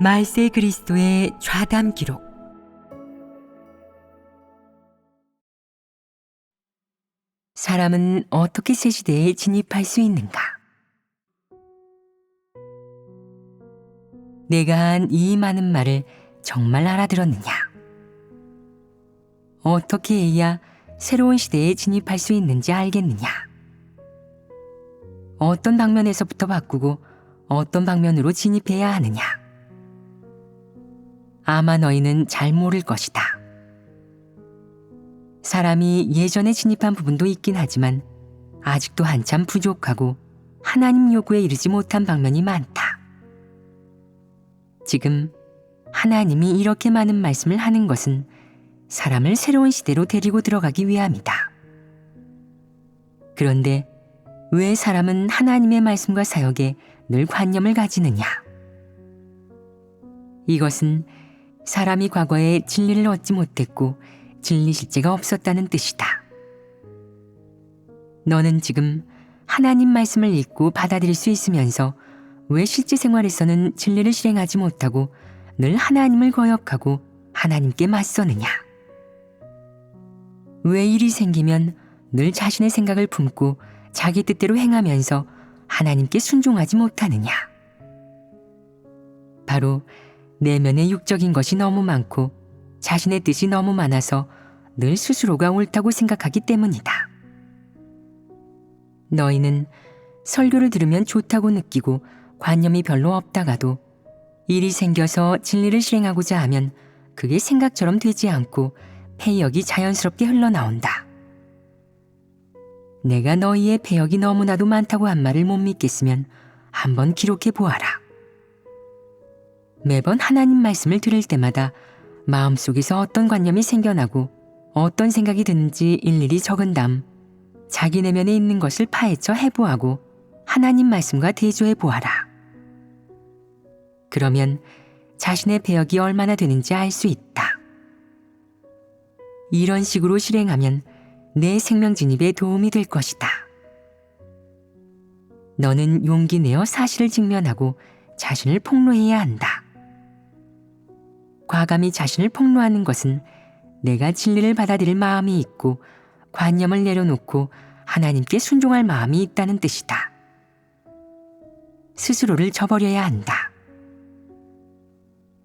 말세 그리스도의 좌담 기록. 사람은 어떻게 새 시대에 진입할 수 있는가? 내가 한 이 많은 말을 정말 알아들었느냐? 어떻게 해야 새로운 시대에 진입할 수 있는지 알겠느냐? 어떤 방면에서부터 바꾸고 어떤 방면으로 진입해야 하느냐? 아마 너희는 잘 모를 것이다. 사람이 예전에 진입한 부분도 있긴 하지만 아직도 한참 부족하고 하나님 요구에 이르지 못한 방면이 많다. 지금 하나님이 이렇게 많은 말씀을 하는 것은 사람을 새로운 시대로 데리고 들어가기 위함이다. 그런데 왜 사람은 하나님의 말씀과 사역에 늘 관념을 가지느냐? 이것은 사람이 과거에 진리를 얻지 못했고 진리 실제가 없었다는 뜻이다. 너는 지금 하나님 말씀을 읽고 받아들일 수 있으면서 왜 실제 생활에서는 진리를 실행하지 못하고 늘 하나님을 거역하고 하나님께 맞서느냐? 왜 일이 생기면 늘 자신의 생각을 품고 자기 뜻대로 행하면서 하나님께 순종하지 못하느냐? 바로 내면의 육적인 것이 너무 많고 자신의 뜻이 너무 많아서 늘 스스로가 옳다고 생각하기 때문이다. 너희는 설교를 들으면 좋다고 느끼고 관념이 별로 없다가도 일이 생겨서 진리를 실행하고자 하면 그게 생각처럼 되지 않고 패역이 자연스럽게 흘러나온다. 내가 너희의 패역이 너무나도 많다고 한 말을 못 믿겠으면 한번 기록해 보아라. 매번 하나님 말씀을 들을 때마다 마음속에서 어떤 관념이 생겨나고 어떤 생각이 드는지 일일이 적은 다음 자기 내면에 있는 것을 파헤쳐 해보하고 하나님 말씀과 대조해 보아라. 그러면 자신의 배역이 얼마나 되는지 알 수 있다. 이런 식으로 실행하면 내 생명 진입에 도움이 될 것이다. 너는 용기 내어 사실을 직면하고 자신을 폭로해야 한다. 과감히 자신을 폭로하는 것은 내가 진리를 받아들일 마음이 있고 관념을 내려놓고 하나님께 순종할 마음이 있다는 뜻이다. 스스로를 저버려야 한다.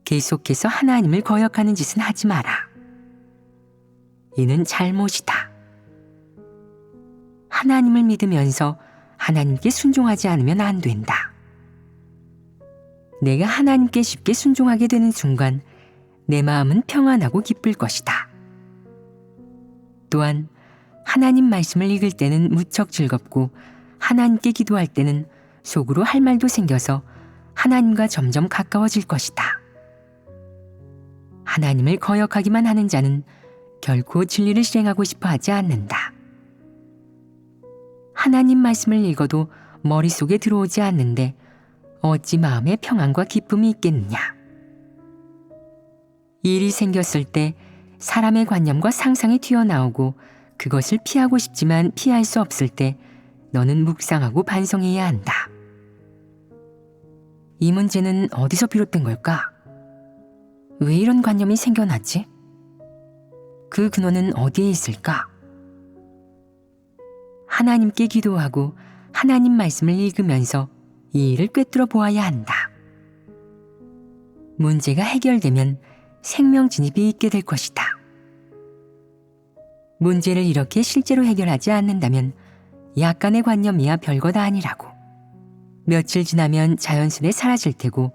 계속해서 하나님을 거역하는 짓은 하지 마라. 이는 잘못이다. 하나님을 믿으면서 하나님께 순종하지 않으면 안 된다. 내가 하나님께 쉽게 순종하게 되는 순간 내 마음은 평안하고 기쁠 것이다. 또한 하나님 말씀을 읽을 때는 무척 즐겁고 하나님께 기도할 때는 속으로 할 말도 생겨서 하나님과 점점 가까워질 것이다. 하나님을 거역하기만 하는 자는 결코 진리를 실행하고 싶어 하지 않는다. 하나님 말씀을 읽어도 머릿속에 들어오지 않는데 어찌 마음에 평안과 기쁨이 있겠느냐? 일이 생겼을 때 사람의 관념과 상상이 튀어나오고 그것을 피하고 싶지만 피할 수 없을 때 너는 묵상하고 반성해야 한다. 이 문제는 어디서 비롯된 걸까? 왜 이런 관념이 생겨났지? 그 근원은 어디에 있을까? 하나님께 기도하고 하나님 말씀을 읽으면서 이 일을 꿰뚫어 보아야 한다. 문제가 해결되면 생명 진입이 있게 될 것이다. 문제를 이렇게 실제로 해결하지 않는다면 약간의 관념이야 별것 아니라고. 며칠 지나면 자연스레 사라질 테고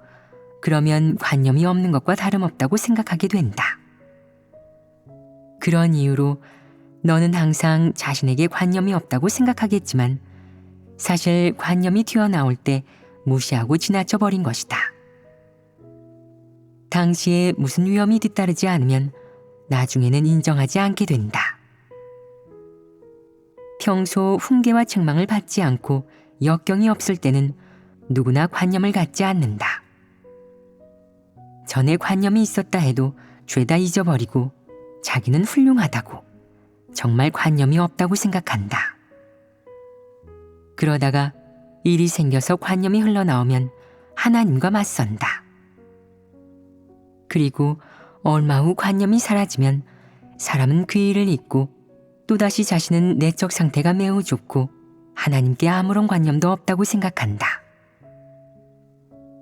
그러면 관념이 없는 것과 다름없다고 생각하게 된다. 그런 이유로 너는 항상 자신에게 관념이 없다고 생각하겠지만 사실 관념이 튀어나올 때 무시하고 지나쳐 버린 것이다. 당시에 무슨 위험이 뒤따르지 않으면 나중에는 인정하지 않게 된다. 평소 훈계와 책망을 받지 않고 역경이 없을 때는 누구나 관념을 갖지 않는다. 전에 관념이 있었다 해도 죄다 잊어버리고 자기는 훌륭하다고 정말 관념이 없다고 생각한다. 그러다가 일이 생겨서 관념이 흘러나오면 하나님과 맞선다. 그리고 얼마 후 관념이 사라지면 사람은 그 일을 잊고 또다시 자신은 내적 상태가 매우 좋고 하나님께 아무런 관념도 없다고 생각한다.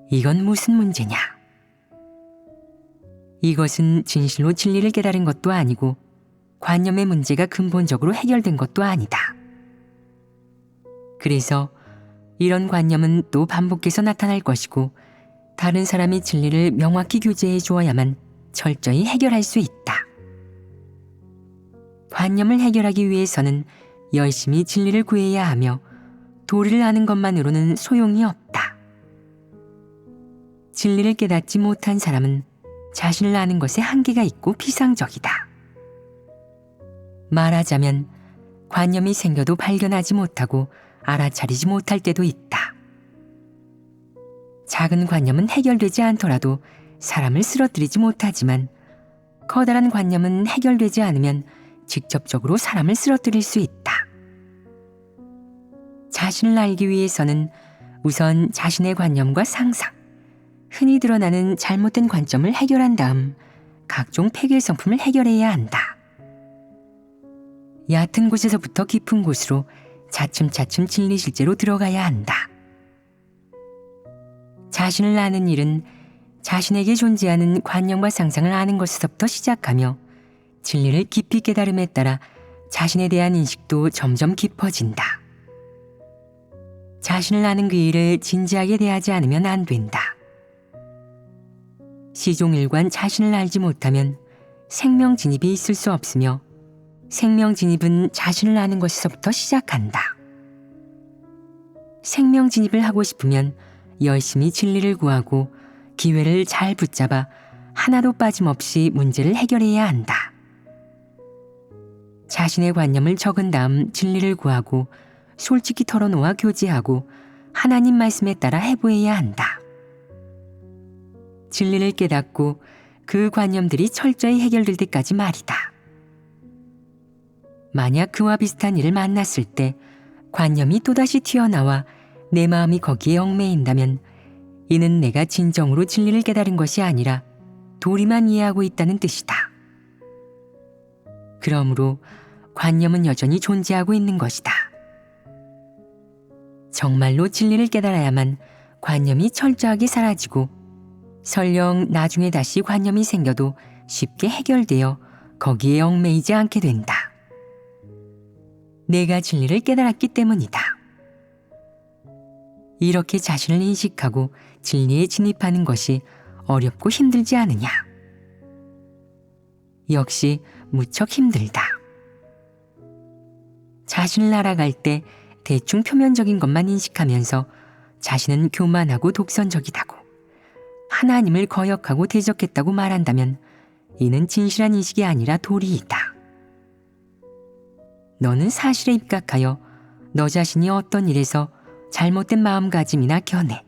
이건 무슨 문제냐? 이것은 진실로 진리를 깨달은 것도 아니고 관념의 문제가 근본적으로 해결된 것도 아니다. 그래서 이런 관념은 또 반복해서 나타날 것이고 다른 사람이 진리를 명확히 교제해 주어야만 철저히 해결할 수 있다. 관념을 해결하기 위해서는 열심히 진리를 구해야 하며 도리를 아는 것만으로는 소용이 없다. 진리를 깨닫지 못한 사람은 자신을 아는 것에 한계가 있고 피상적이다. 말하자면 관념이 생겨도 발견하지 못하고 알아차리지 못할 때도 있다. 작은 관념은 해결되지 않더라도 사람을 쓰러뜨리지 못하지만 커다란 관념은 해결되지 않으면 직접적으로 사람을 쓰러뜨릴 수 있다. 자신을 알기 위해서는 우선 자신의 관념과 상상, 흔히 드러나는 잘못된 관점을 해결한 다음 각종 폐괴 성품을 해결해야 한다. 얕은 곳에서부터 깊은 곳으로 차츰차츰 진리 실제로 들어가야 한다. 자신을 아는 일은 자신에게 존재하는 관념과 상상을 아는 것에서부터 시작하며 진리를 깊이 깨달음에 따라 자신에 대한 인식도 점점 깊어진다. 자신을 아는 그 일을 진지하게 대하지 않으면 안 된다. 시종일관 자신을 알지 못하면 생명 진입이 있을 수 없으며 생명 진입은 자신을 아는 것에서부터 시작한다. 생명 진입을 하고 싶으면 열심히 진리를 구하고 기회를 잘 붙잡아 하나도 빠짐없이 문제를 해결해야 한다. 자신의 관념을 적은 다음 진리를 구하고 솔직히 털어놓아 교제하고 하나님 말씀에 따라 해보해야 한다. 진리를 깨닫고 그 관념들이 철저히 해결될 때까지 말이다. 만약 그와 비슷한 일을 만났을 때 관념이 또다시 튀어나와 내 마음이 거기에 얽매인다면 이는 내가 진정으로 진리를 깨달은 것이 아니라 도리만 이해하고 있다는 뜻이다. 그러므로 관념은 여전히 존재하고 있는 것이다. 정말로 진리를 깨달아야만 관념이 철저하게 사라지고 설령 나중에 다시 관념이 생겨도 쉽게 해결되어 거기에 얽매이지 않게 된다. 내가 진리를 깨달았기 때문이다. 이렇게 자신을 인식하고 진리에 진입하는 것이 어렵고 힘들지 않으냐? 역시 무척 힘들다. 자신을 알아갈 때 대충 표면적인 것만 인식하면서 자신은 교만하고 독선적이다고 하나님을 거역하고 대적했다고 말한다면 이는 진실한 인식이 아니라 도리이다. 너는 사실에 입각하여 너 자신이 어떤 일에서 잘못된 마음가짐이나 견해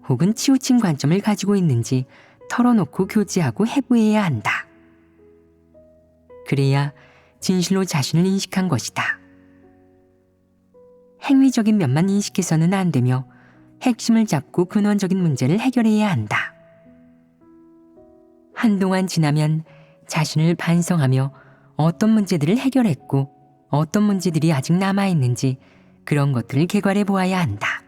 혹은 치우친 관점을 가지고 있는지 털어놓고 교제하고 해부해야 한다. 그래야 진실로 자신을 인식한 것이다. 행위적인 면만 인식해서는 안 되며 핵심을 잡고 근원적인 문제를 해결해야 한다. 한동안 지나면 자신을 반성하며 어떤 문제들을 해결했고 어떤 문제들이 아직 남아있는지 그런 것들을 개괄해 보아야 한다.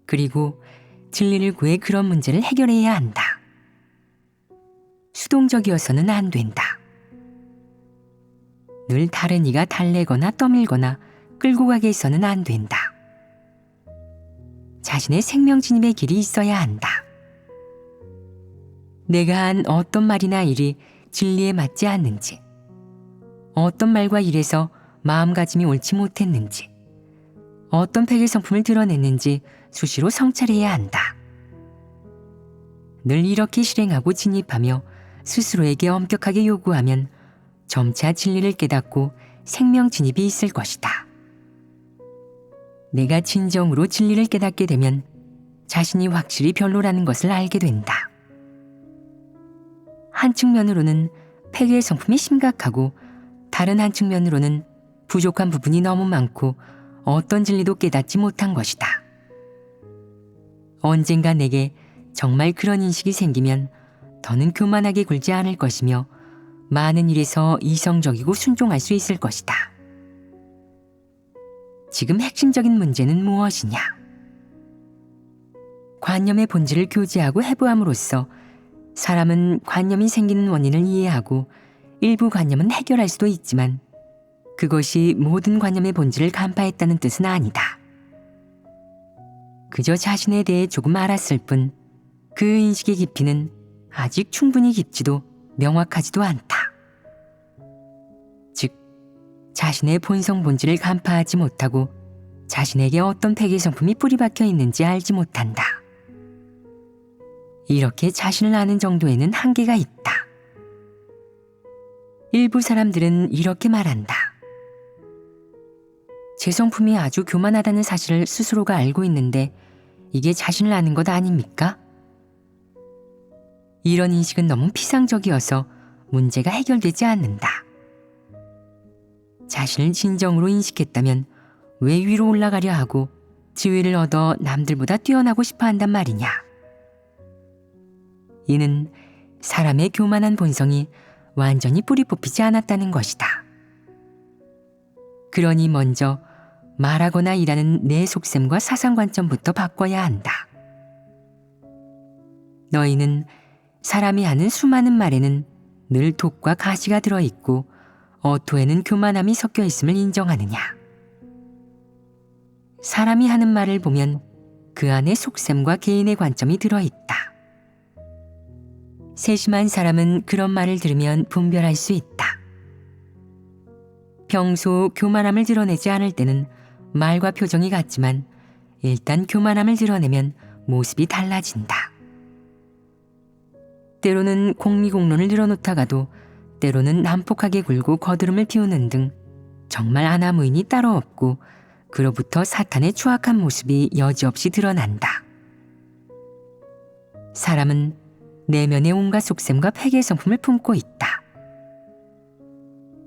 그리고 진리를 구해 그런 문제를 해결해야 한다. 수동적이어서는 안 된다. 늘 다른 이가 달래거나 떠밀거나 끌고 가게 해서는 안 된다. 자신의 생명 진입의 길이 있어야 한다. 내가 한 어떤 말이나 일이 진리에 맞지 않는지, 어떤 말과 일에서 마음가짐이 옳지 못했는지, 어떤 폐괴 성품을 드러냈는지 수시로 성찰해야 한다. 늘 이렇게 실행하고 진입하며 스스로에게 엄격하게 요구하면 점차 진리를 깨닫고 생명 진입이 있을 것이다. 내가 진정으로 진리를 깨닫게 되면 자신이 확실히 별로라는 것을 알게 된다. 한 측면으로는 폐괴의 성품이 심각하고 다른 한 측면으로는 부족한 부분이 너무 많고 어떤 진리도 깨닫지 못한 것이다. 언젠가 내게 정말 그런 인식이 생기면 더는 교만하게 굴지 않을 것이며 많은 일에서 이성적이고 순종할 수 있을 것이다. 지금 핵심적인 문제는 무엇이냐? 관념의 본질을 교제하고 해부함으로써 사람은 관념이 생기는 원인을 이해하고 일부 관념은 해결할 수도 있지만 그것이 모든 관념의 본질을 간파했다는 뜻은 아니다. 그저 자신에 대해 조금 알았을 뿐 그 인식의 깊이는 아직 충분히 깊지도 명확하지도 않다. 즉, 자신의 본성 본질을 간파하지 못하고 자신에게 어떤 폐기 성품이 뿌리박혀 있는지 알지 못한다. 이렇게 자신을 아는 정도에는 한계가 있다. 일부 사람들은 이렇게 말한다. 제 성품이 아주 교만하다는 사실을 스스로가 알고 있는데 이게 자신을 아는 것 아닙니까? 이런 인식은 너무 피상적이어서 문제가 해결되지 않는다. 자신을 진정으로 인식했다면 왜 위로 올라가려 하고 지위를 얻어 남들보다 뛰어나고 싶어 한단 말이냐? 이는 사람의 교만한 본성이 완전히 뿌리 뽑히지 않았다는 것이다. 그러니 먼저 말하거나 일하는 내 속셈과 사상관점부터 바꿔야 한다. 너희는 사람이 하는 수많은 말에는 늘 독과 가시가 들어있고 어토에는 교만함이 섞여 있음을 인정하느냐? 사람이 하는 말을 보면 그 안에 속셈과 개인의 관점이 들어있다. 세심한 사람은 그런 말을 들으면 분별할 수 있다. 평소 교만함을 드러내지 않을 때는 말과 표정이 같지만 일단 교만함을 드러내면 모습이 달라진다. 때로는 공미공론을 늘어놓다가도 때로는 난폭하게 굴고 거드름을 피우는 등 정말 아나무인이 따로 없고 그로부터 사탄의 추악한 모습이 여지없이 드러난다. 사람은 내면의 온갖 속셈과 폐괴 성품을 품고 있다.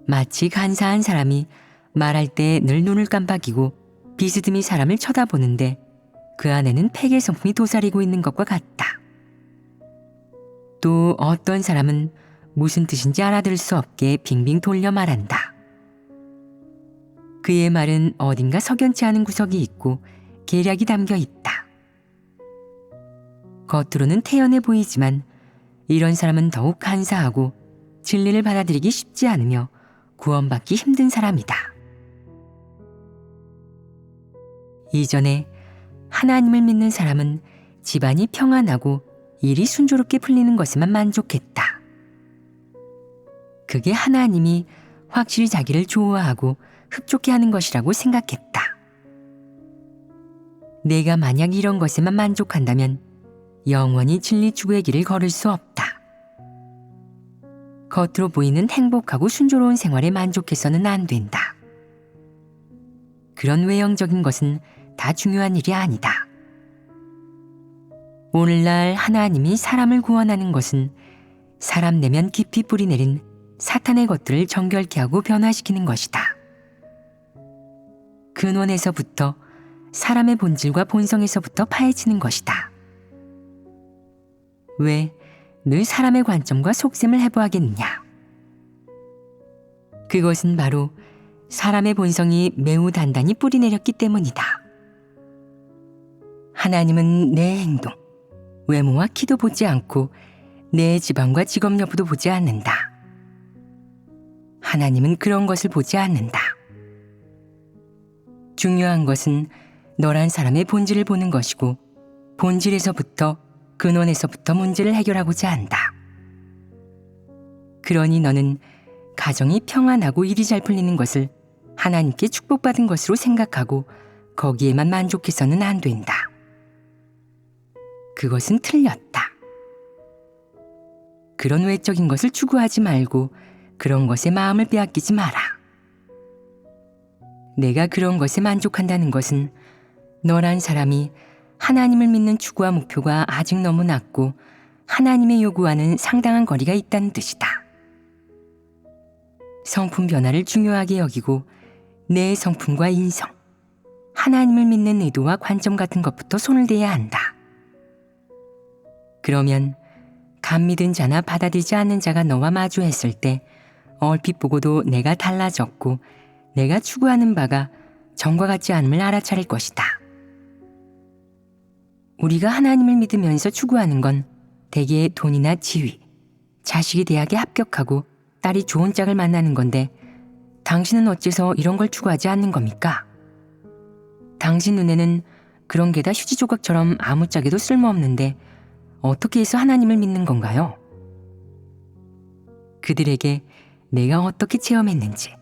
마치 간사한 사람이 말할 때 늘 눈을 깜빡이고 비스듬히 사람을 쳐다보는데 그 안에는 폐괴 성품이 도사리고 있는 것과 같다. 또 어떤 사람은 무슨 뜻인지 알아들을 수 없게 빙빙 돌려 말한다. 그의 말은 어딘가 석연치 않은 구석이 있고 계략이 담겨 있다. 겉으로는 태연해 보이지만 이런 사람은 더욱 간사하고 진리를 받아들이기 쉽지 않으며 구원받기 힘든 사람이다. 이전에 하나님을 믿는 사람은 집안이 평안하고 일이 순조롭게 풀리는 것에만 만족했다. 그게 하나님이 확실히 자기를 좋아하고 흡족해 하는 것이라고 생각했다. 내가 만약 이런 것에만 만족한다면 영원히 진리 추구의 길을 걸을 수 없다. 겉으로 보이는 행복하고 순조로운 생활에 만족해서는 안 된다. 그런 외형적인 것은 다 중요한 일이 아니다. 오늘날 하나님이 사람을 구원하는 것은 사람 내면 깊이 뿌리내린 사탄의 것들을 정결케 하고 변화시키는 것이다. 근원에서부터 사람의 본질과 본성에서부터 파헤치는 것이다. 왜 늘 사람의 관점과 속셈을 해부하겠느냐? 그것은 바로 사람의 본성이 매우 단단히 뿌리내렸기 때문이다. 하나님은 내 행동, 외모와 키도 보지 않고 내 지방과 직업 여부도 보지 않는다. 하나님은 그런 것을 보지 않는다. 중요한 것은 너란 사람의 본질을 보는 것이고 본질에서부터 근원에서부터 문제를 해결하고자 한다. 그러니 너는 가정이 평안하고 일이 잘 풀리는 것을 하나님께 축복받은 것으로 생각하고 거기에만 만족해서는 안 된다. 그것은 틀렸다. 그런 외적인 것을 추구하지 말고 그런 것에 마음을 빼앗기지 마라. 내가 그런 것에 만족한다는 것은 너란 사람이 하나님을 믿는 추구와 목표가 아직 너무 낮고 하나님의 요구와는 상당한 거리가 있다는 뜻이다. 성품 변화를 중요하게 여기고 내 성품과 인성, 하나님을 믿는 의도와 관점 같은 것부터 손을 대야 한다. 그러면 감 믿은 자나 받아들이지 않는 자가 너와 마주했을 때 얼핏 보고도 내가 달라졌고 내가 추구하는 바가 전과 같지 않음을 알아차릴 것이다. 우리가 하나님을 믿으면서 추구하는 건 대개 돈이나 지위, 자식이 대학에 합격하고 딸이 좋은 짝을 만나는 건데 당신은 어째서 이런 걸 추구하지 않는 겁니까? 당신 눈에는 그런 게 다 휴지 조각처럼 아무짝에도 쓸모없는데 어떻게 해서 하나님을 믿는 건가요? 그들에게 내가 어떻게 체험했는지,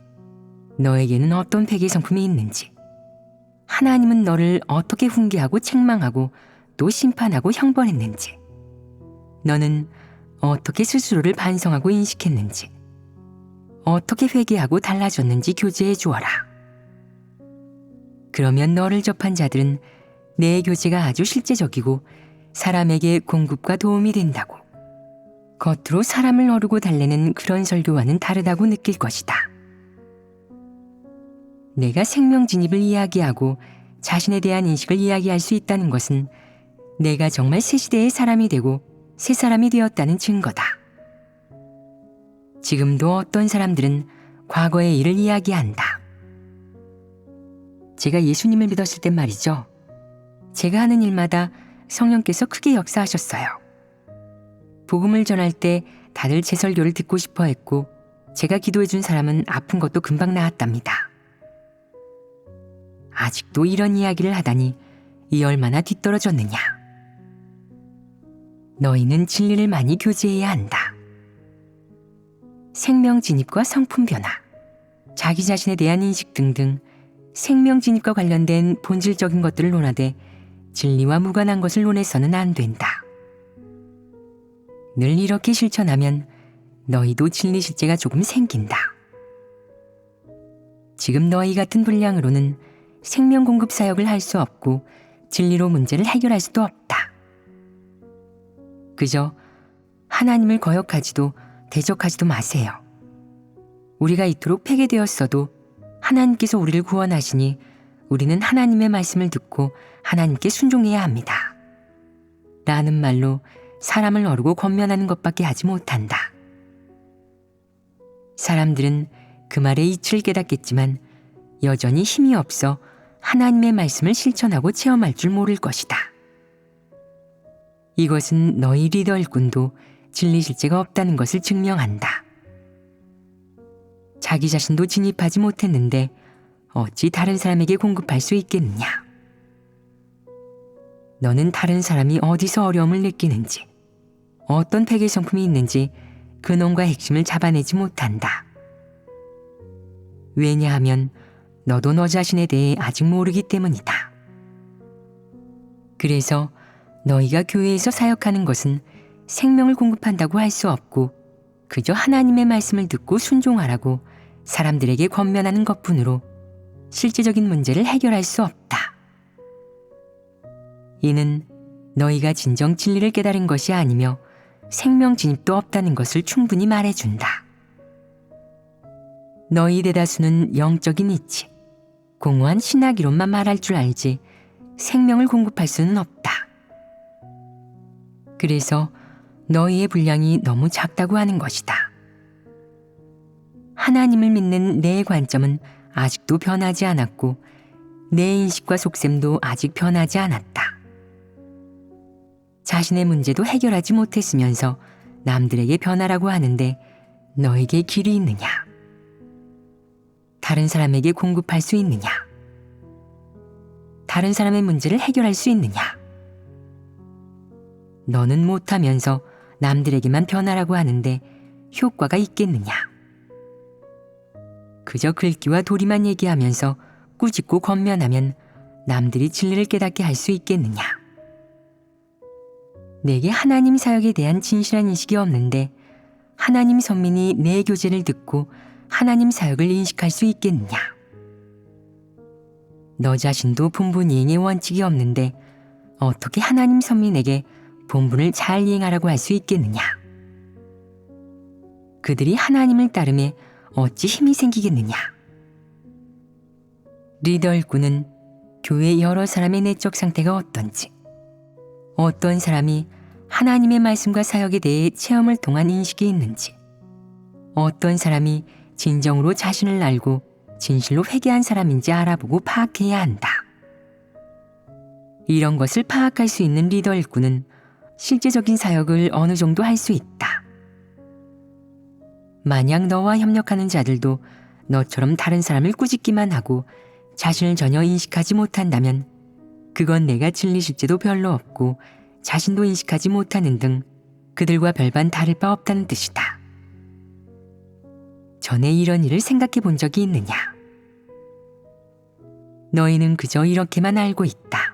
너에게는 어떤 회개 성품이 있는지, 하나님은 너를 어떻게 훈계하고 책망하고 또 심판하고 형벌했는지, 너는 어떻게 스스로를 반성하고 인식했는지, 어떻게 회개하고 달라졌는지 교제해 주어라. 그러면 너를 접한 자들은 내 교제가 아주 실제적이고 사람에게 공급과 도움이 된다고, 겉으로 사람을 어루고 달래는 그런 설교와는 다르다고 느낄 것이다. 내가 생명 진입을 이야기하고 자신에 대한 인식을 이야기할 수 있다는 것은 내가 정말 새 시대의 사람이 되고 새 사람이 되었다는 증거다. 지금도 어떤 사람들은 과거의 일을 이야기한다. 제가 예수님을 믿었을 땐 말이죠. 제가 하는 일마다 성령께서 크게 역사하셨어요. 복음을 전할 때 다들 제 설교를 듣고 싶어 했고 제가 기도해 준 사람은 아픈 것도 금방 나았답니다. 아직도 이런 이야기를 하다니 이 얼마나 뒤떨어졌느냐. 너희는 진리를 많이 교제해야 한다. 생명 진입과 성품 변화, 자기 자신에 대한 인식 등등 생명 진입과 관련된 본질적인 것들을 논하되 진리와 무관한 것을 논해서는 안 된다. 늘 이렇게 실천하면 너희도 진리 실제가 조금 생긴다. 지금 너희 같은 분량으로는 생명 공급 사역을 할 수 없고 진리로 문제를 해결할 수도 없다. 그저 하나님을 거역하지도 대적하지도 마세요. 우리가 이토록 폐괴되었어도 하나님께서 우리를 구원하시니 우리는 하나님의 말씀을 듣고 하나님께 순종해야 합니다. 라는 말로 사람을 어루고 권면하는 것밖에 하지 못한다. 사람들은 그 말의 이치를 깨닫겠지만 여전히 힘이 없어 하나님의 말씀을 실천하고 체험할 줄 모를 것이다. 이것은 너희 리더 일꾼도 진리 실제가 없다는 것을 증명한다. 자기 자신도 진입하지 못했는데 어찌 다른 사람에게 공급할 수 있겠느냐. 너는 다른 사람이 어디서 어려움을 느끼는지, 어떤 폐괴 성품이 있는지 근원과 핵심을 잡아내지 못한다. 왜냐하면 너도 너 자신에 대해 아직 모르기 때문이다. 그래서 너희가 교회에서 사역하는 것은 생명을 공급한다고 할 수 없고 그저 하나님의 말씀을 듣고 순종하라고 사람들에게 권면하는 것뿐으로 실제적인 문제를 해결할 수 없다. 이는 너희가 진정 진리를 깨달은 것이 아니며 생명 진입도 없다는 것을 충분히 말해준다. 너희 대다수는 영적인 이치, 공허한 신학 이론만 말할 줄 알지 생명을 공급할 수는 없다. 그래서 너희의 분량이 너무 작다고 하는 것이다. 하나님을 믿는 내 관점은 아직도 변하지 않았고 내 인식과 속셈도 아직 변하지 않았다. 자신의 문제도 해결하지 못했으면서 남들에게 변하라고 하는데 너에게 길이 있느냐? 다른 사람에게 공급할 수 있느냐? 다른 사람의 문제를 해결할 수 있느냐? 너는 못하면서 남들에게만 변하라고 하는데 효과가 있겠느냐? 그저 글귀와 도리만 얘기하면서 꾸짖고 권면하면 남들이 진리를 깨닫게 할 수 있겠느냐? 내게 하나님 사역에 대한 진실한 인식이 없는데 하나님 선민이 내 교제를 듣고 하나님 사역을 인식할 수 있겠느냐? 너 자신도 본분 이행의 원칙이 없는데 어떻게 하나님 선민에게 본분을 잘 이행하라고 할 수 있겠느냐? 그들이 하나님을 따르며 어찌 힘이 생기겠느냐? 리더 일꾼은 교회 여러 사람의 내적 상태가 어떤지, 어떤 사람이 하나님의 말씀과 사역에 대해 체험을 통한 인식이 있는지, 어떤 사람이 진정으로 자신을 알고 진실로 회개한 사람인지 알아보고 파악해야 한다. 이런 것을 파악할 수 있는 리더 일꾼은 실제적인 사역을 어느 정도 할 수 있다. 만약 너와 협력하는 자들도 너처럼 다른 사람을 꾸짖기만 하고 자신을 전혀 인식하지 못한다면 그건 내가 진리 실제도 별로 없고 자신도 인식하지 못하는 등 그들과 별반 다를 바 없다는 뜻이다. 전에 이런 일을 생각해 본 적이 있느냐? 너희는 그저 이렇게만 알고 있다.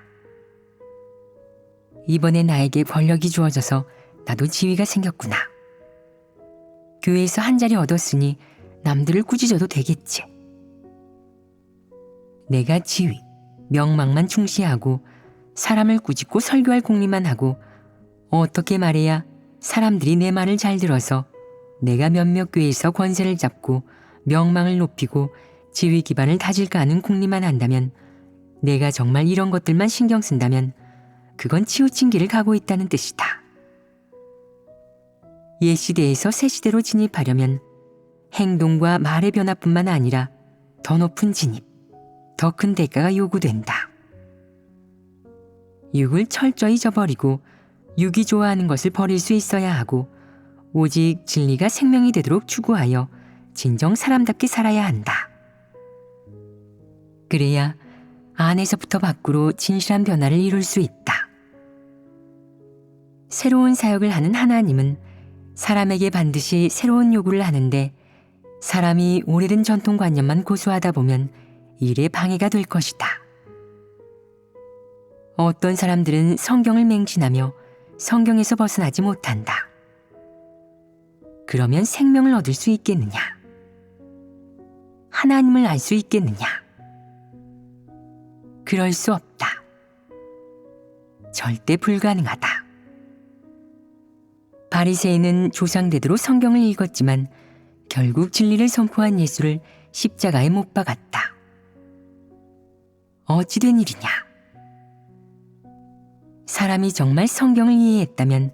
이번에 나에게 권력이 주어져서 나도 지위가 생겼구나. 교회에서 한 자리 얻었으니 남들을 꾸짖어도 되겠지. 내가 지위, 명망만 충시하고 사람을 꾸짖고 설교할 공리만 하고 어떻게 말해야 사람들이 내 말을 잘 들어서 내가 몇몇 교회에서 권세를 잡고 명망을 높이고 지위 기반을 다질까 하는 궁리만 한다면, 내가 정말 이런 것들만 신경 쓴다면 그건 치우친 길을 가고 있다는 뜻이다. 옛 시대에서 새 시대로 진입하려면 행동과 말의 변화뿐만 아니라 더 높은 진입, 더 큰 대가가 요구된다. 육을 철저히 저버리고 육이 좋아하는 것을 버릴 수 있어야 하고, 오직 진리가 생명이 되도록 추구하여 진정 사람답게 살아야 한다. 그래야 안에서부터 밖으로 진실한 변화를 이룰 수 있다. 새로운 사역을 하는 하나님은 사람에게 반드시 새로운 요구를 하는데, 사람이 오래된 전통관념만 고수하다 보면 일에 방해가 될 것이다. 어떤 사람들은 성경을 맹신하며 성경에서 벗어나지 못한다. 그러면 생명을 얻을 수 있겠느냐? 하나님을 알 수 있겠느냐? 그럴 수 없다. 절대 불가능하다. 바리새인은 조상대대로 성경을 읽었지만 결국 진리를 선포한 예수를 십자가에 못 박았다. 어찌 된 일이냐? 사람이 정말 성경을 이해했다면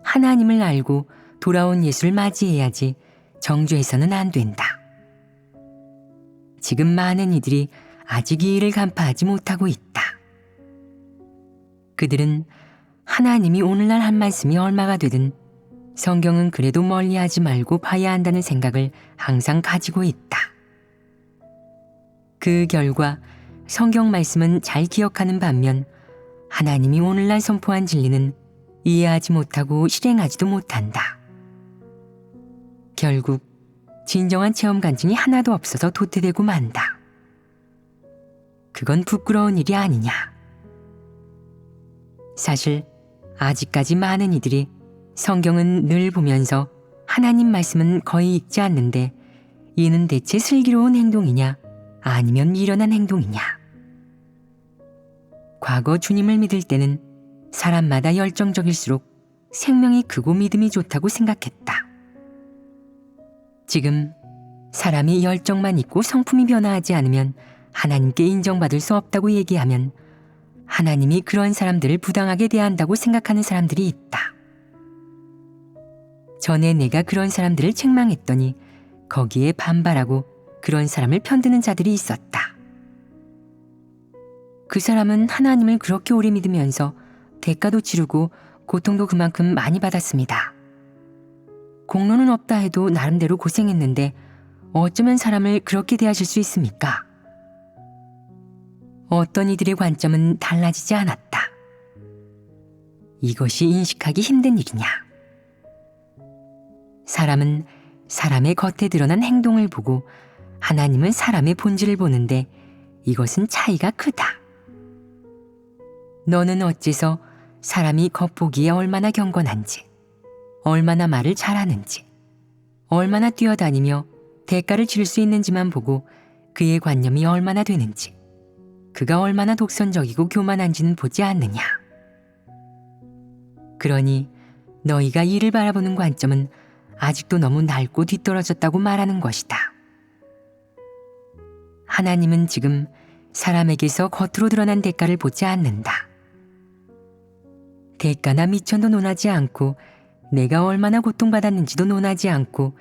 하나님을 알고 돌아온 예수를 맞이해야지 정죄해서는 안 된다. 지금 많은 이들이 아직 이 일을 간파하지 못하고 있다. 그들은 하나님이 오늘날 한 말씀이 얼마가 되든 성경은 그래도 멀리하지 말고 봐야 한다는 생각을 항상 가지고 있다. 그 결과 성경 말씀은 잘 기억하는 반면 하나님이 오늘날 선포한 진리는 이해하지 못하고 실행하지도 못한다. 결국 진정한 체험 간증이 하나도 없어서 도태되고 만다. 그건 부끄러운 일이 아니냐. 사실 아직까지 많은 이들이 성경은 늘 보면서 하나님 말씀은 거의 읽지 않는데 이는 대체 슬기로운 행동이냐 아니면 미련한 행동이냐. 과거 주님을 믿을 때는 사람마다 열정적일수록 생명이 크고 믿음이 좋다고 생각했다. 지금 사람이 열정만 있고 성품이 변화하지 않으면 하나님께 인정받을 수 없다고 얘기하면 하나님이 그런 사람들을 부당하게 대한다고 생각하는 사람들이 있다. 전에 내가 그런 사람들을 책망했더니 거기에 반발하고 그런 사람을 편드는 자들이 있었다. 그 사람은 하나님을 그렇게 오래 믿으면서 대가도 치르고 고통도 그만큼 많이 받았습니다. 공로는 없다 해도 나름대로 고생했는데 어쩌면 사람을 그렇게 대하실 수 있습니까? 어떤 이들의 관점은 달라지지 않았다. 이것이 인식하기 힘든 일이냐? 사람은 사람의 겉에 드러난 행동을 보고 하나님은 사람의 본질을 보는데 이것은 차이가 크다. 너는 어째서 사람이 겉보기에 얼마나 경건한지, 얼마나 말을 잘하는지, 얼마나 뛰어다니며 대가를 치를 수 있는지만 보고 그의 관념이 얼마나 되는지, 그가 얼마나 독선적이고 교만한지는 보지 않느냐. 그러니 너희가 이를 바라보는 관점은 아직도 너무 낡고 뒤떨어졌다고 말하는 것이다. 하나님은 지금 사람에게서 겉으로 드러난 대가를 보지 않는다. 대가나 미천도 논하지 않고 내가 얼마나 고통받았는지도 논하지 않고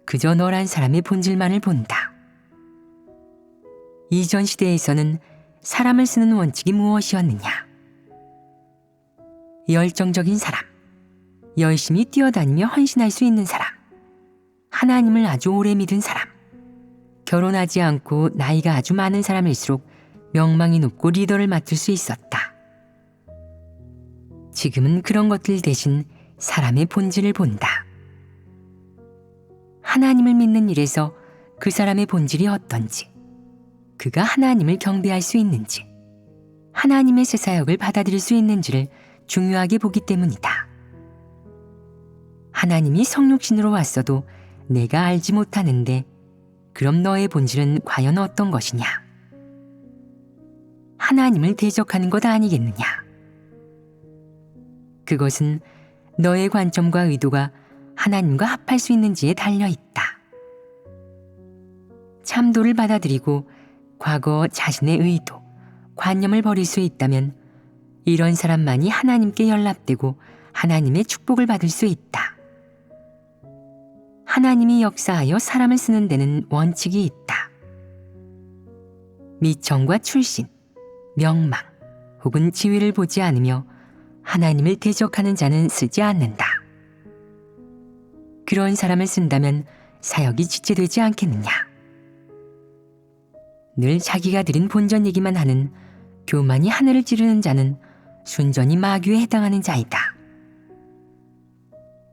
그저 너란 사람의 본질만을 본다. 이전 시대에서는 사람을 쓰는 원칙이 무엇이었느냐? 열정적인 사람, 열심히 뛰어다니며 헌신할 수 있는 사람, 하나님을 아주 오래 믿은 사람, 결혼하지 않고 나이가 아주 많은 사람일수록 명망이 높고 리더를 맡을 수 있었다. 지금은 그런 것들 대신 사람의 본질을 본다. 하나님을 믿는 일에서 그 사람의 본질이 어떤지, 그가 하나님을 경배할 수 있는지, 하나님의 새 사역을 받아들일 수 있는지를 중요하게 보기 때문이다. 하나님이 성육신으로 왔어도 내가 알지 못하는데 그럼 너의 본질은 과연 어떤 것이냐? 하나님을 대적하는 것 아니겠느냐? 그것은 너의 관점과 의도가 하나님과 합할 수 있는지에 달려있다. 참도를 받아들이고 과거 자신의 의도, 관념을 버릴 수 있다면 이런 사람만이 하나님께 연락되고 하나님의 축복을 받을 수 있다. 하나님이 역사하여 사람을 쓰는 데는 원칙이 있다. 미천과 출신, 명망 혹은 지위를 보지 않으며 하나님을 대적하는 자는 쓰지 않는다. 그런 사람을 쓴다면 사역이 지체되지 않겠느냐? 늘 자기가 드린 본전 얘기만 하는 교만이 하늘을 찌르는 자는 순전히 마귀에 해당하는 자이다.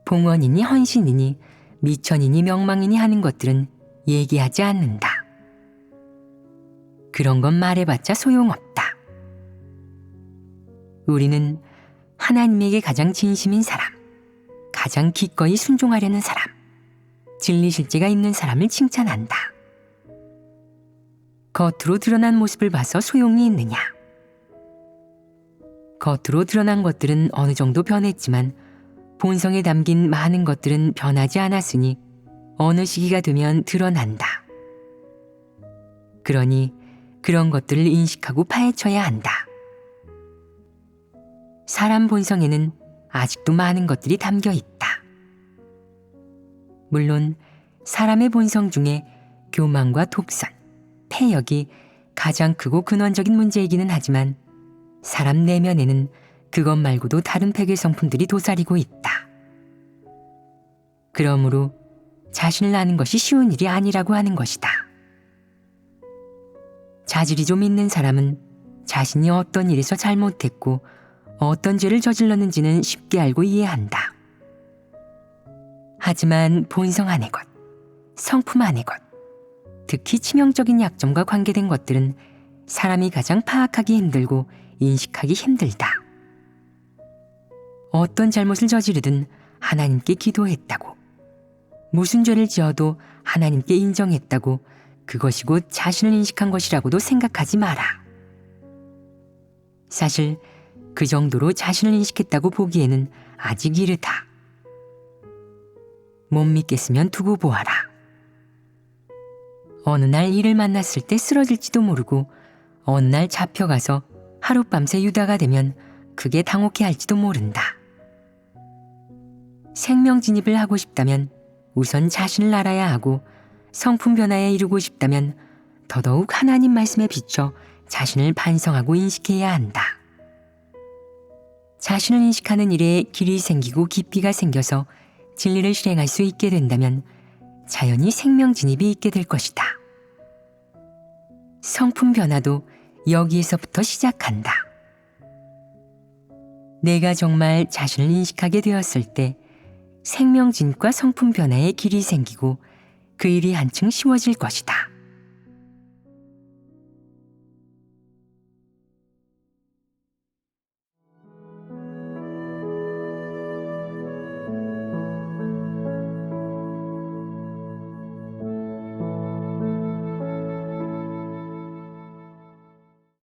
봉헌이니 헌신이니 미천이니 명망이니 하는 것들은 얘기하지 않는다. 그런 건 말해봤자 소용없다. 우리는 하나님에게 가장 진심인 사람, 가장 기꺼이 순종하려는 사람, 진리 실제가 있는 사람을 칭찬한다. 겉으로 드러난 모습을 봐서 소용이 있느냐? 겉으로 드러난 것들은 어느 정도 변했지만 본성에 담긴 많은 것들은 변하지 않았으니 어느 시기가 되면 드러난다. 그러니 그런 것들을 인식하고 파헤쳐야 한다. 사람 본성에는 아직도 많은 것들이 담겨 있다. 물론 사람의 본성 중에 교만과 독선, 패역이 가장 크고 근원적인 문제이기는 하지만 사람 내면에는 그것 말고도 다른 폐괴 성품들이 도사리고 있다. 그러므로 자신을 아는 것이 쉬운 일이 아니라고 하는 것이다. 자질이 좀 있는 사람은 자신이 어떤 일에서 잘못했고 어떤 죄를 저질렀는지는 쉽게 알고 이해한다. 하지만 본성 안의 것, 성품 안의 것, 특히 치명적인 약점과 관계된 것들은 사람이 가장 파악하기 힘들고 인식하기 힘들다. 어떤 잘못을 저지르든 하나님께 기도했다고, 무슨 죄를 지어도 하나님께 인정했다고 그것이 곧 자신을 인식한 것이라고도 생각하지 마라. 사실 그 정도로 자신을 인식했다고 보기에는 아직 이르다. 못 믿겠으면 두고 보아라. 어느 날 이를 만났을 때 쓰러질지도 모르고 어느 날 잡혀가서 하룻밤새 유다가 되면 그게 당혹해 할지도 모른다. 생명 진입을 하고 싶다면 우선 자신을 알아야 하고 성품 변화에 이르고 싶다면 더더욱 하나님 말씀에 비춰 자신을 반성하고 인식해야 한다. 자신을 인식하는 일에 길이 생기고 깊이가 생겨서 진리를 실행할 수 있게 된다면 자연히 생명 진입이 있게 될 것이다. 성품 변화도 여기에서부터 시작한다. 내가 정말 자신을 인식하게 되었을 때 생명 진입과 성품 변화에 길이 생기고 그 일이 한층 쉬워질 것이다.